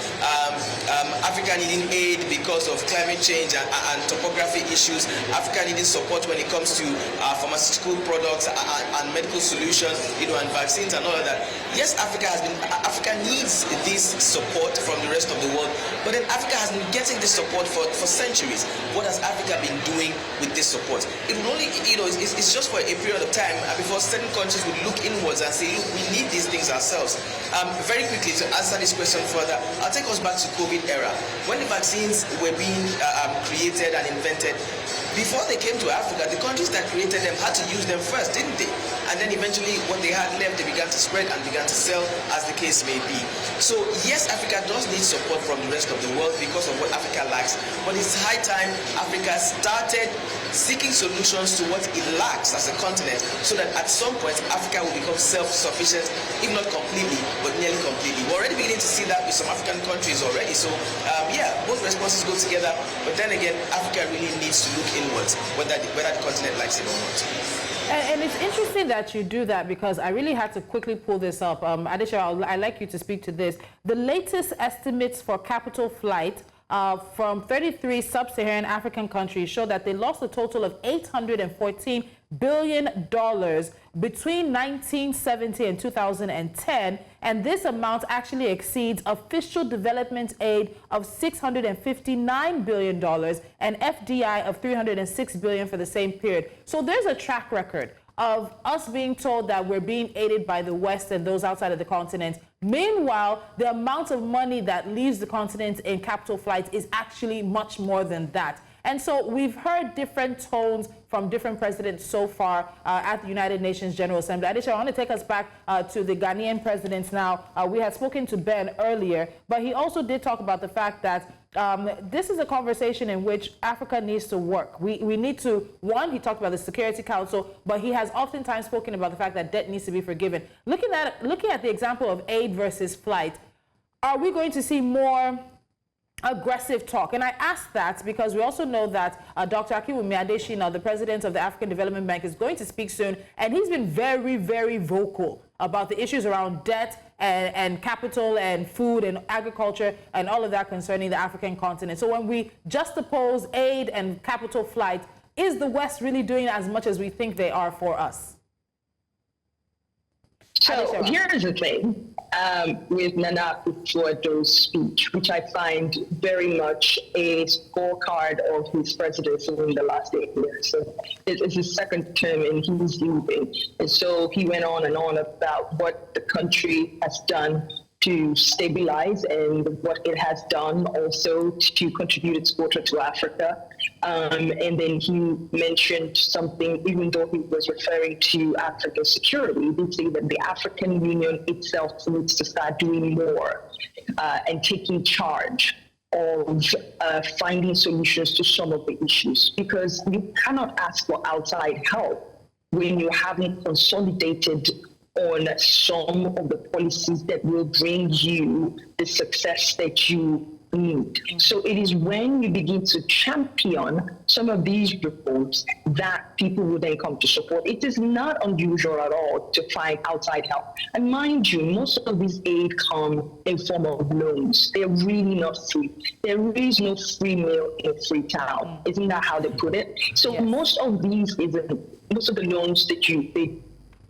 Africa needing aid because of climate change and topography issues, Africa needing support when it comes to pharmaceutical products and medical solutions, and vaccines and all of that. Yes, Africa needs this support from the rest of the world, but then Africa has been getting this support for centuries. What has Africa been doing with this support? It will only, it's just for a period of time before certain countries would look inwards and say, look, we need these things ourselves. Very quickly, to answer this question further, I'll take us back to COVID era. When the vaccines were being created and invented, before they came to Africa, the countries that created them had to use them first, didn't they? And then eventually, what they had left, they began to spread and began to sell, as the case may be. So yes, Africa does need support from the rest of the world because of what Africa lacks, but it's high time Africa started seeking solutions to what it lacks as a continent, so that at some point Africa will become self-sufficient, if not completely, but nearly completely. We're already beginning to see that with some African countries already. So yeah, both responses go together, but then again, Africa really needs to look inwards, whether the continent likes it or not. And it's interesting that you do that, because I really had to quickly pull this up. Adisha, I'd like you to speak to this. The latest estimates for capital flight from 33 sub-Saharan African countries show that they lost a total of $814 billion between 1970 and 2010, and this amount actually exceeds official development aid of $659 billion and FDI of $306 billion for the same period. So there's a track record of us being told that we're being aided by the West and those outside of the continent. Meanwhile, the amount of money that leaves the continent in capital flights is actually much more than that. And so we've heard different tones from different presidents so far at the United Nations General Assembly. Adisha, I want to take us back to the Ghanaian presidents now. We had spoken to Ben earlier, but he also did talk about the fact that this is a conversation in which Africa needs to work. We need to, one, he talked about the Security Council, but he has oftentimes spoken about the fact that debt needs to be forgiven. Looking at the example of aid versus flight, are we going to see more aggressive talk. And I ask that because we also know that Dr. Akinwumi Adesina, the president of the African Development Bank, is going to speak soon, and he's been very, very vocal about the issues around debt and capital and food and agriculture and all of that concerning the African continent. So when we juxtapose aid and capital flight, is the West really doing as much as we think they are for us? So here's the thing with Nana Akufo-Addo's speech, which I find very much a scorecard of his presidency in the last 8 years. So it's his second term and he's leaving. And so he went on and on about what the country has done to stabilize and what it has done also to contribute its quota to Africa. And then he mentioned something, even though he was referring to African security, he did say that the African Union itself needs to start doing more and taking charge of finding solutions to some of the issues, because you cannot ask for outside help when you haven't consolidated on some of the policies that will bring you the success that you need. So it is when you begin to champion some of these reforms that people will then come to support. It is not unusual at all to find outside help. And mind you, most of these aid come in form of loans. They're really not free. There is no free meal in Freetown. Isn't that how they put it? So most of the loans that they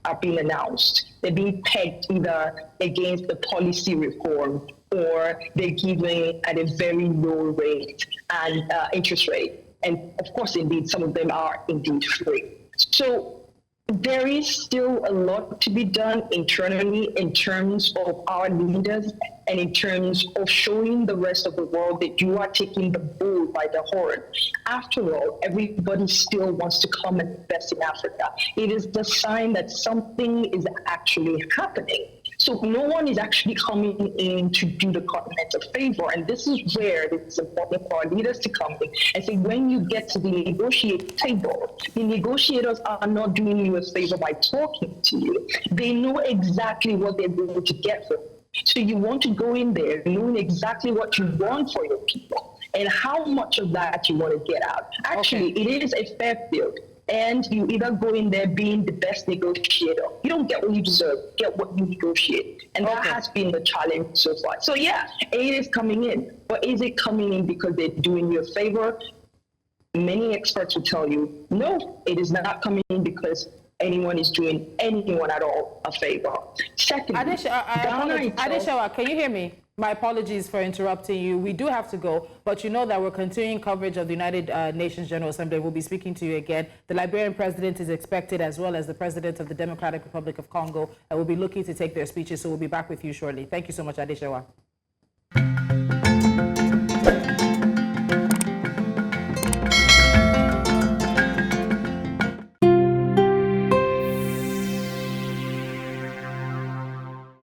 are being announced, they're being pegged either against the policy reform or they're given at a very low rate and interest rate. And of course, indeed, some of them are indeed free. So there is still a lot to be done internally in terms of our leaders and in terms of showing the rest of the world that you are taking the bull by the horn. After all, everybody still wants to come and invest in Africa. It is the sign that something is actually happening. So no one is actually coming in to do the continent a favor. And this is where it is important for our leaders to come in and say, when you get to the negotiating table, the negotiators are not doing you a favor by talking to you. They know exactly what they're going to get from you. So you want to go in there knowing exactly what you want for your people and how much of that you want to get out. Actually, it is a fair field. And you either go in there being the best negotiator. You don't get what you deserve, get what you negotiate. And that has been the challenge so far. So yeah, aid is coming in. But is it coming in because they're doing you a favor? Many experts will tell you, no, it is not coming in because anyone is doing anyone at all a favor. Secondly, Adesina, can you hear me? My apologies for interrupting you. We do have to go, but you know that we're continuing coverage of the United Nations General Assembly. We'll be speaking to you again. The Liberian president is expected, as well as the president of the Democratic Republic of Congo, and we'll be looking to take their speeches, so we'll be back with you shortly. Thank you so much, Adesina.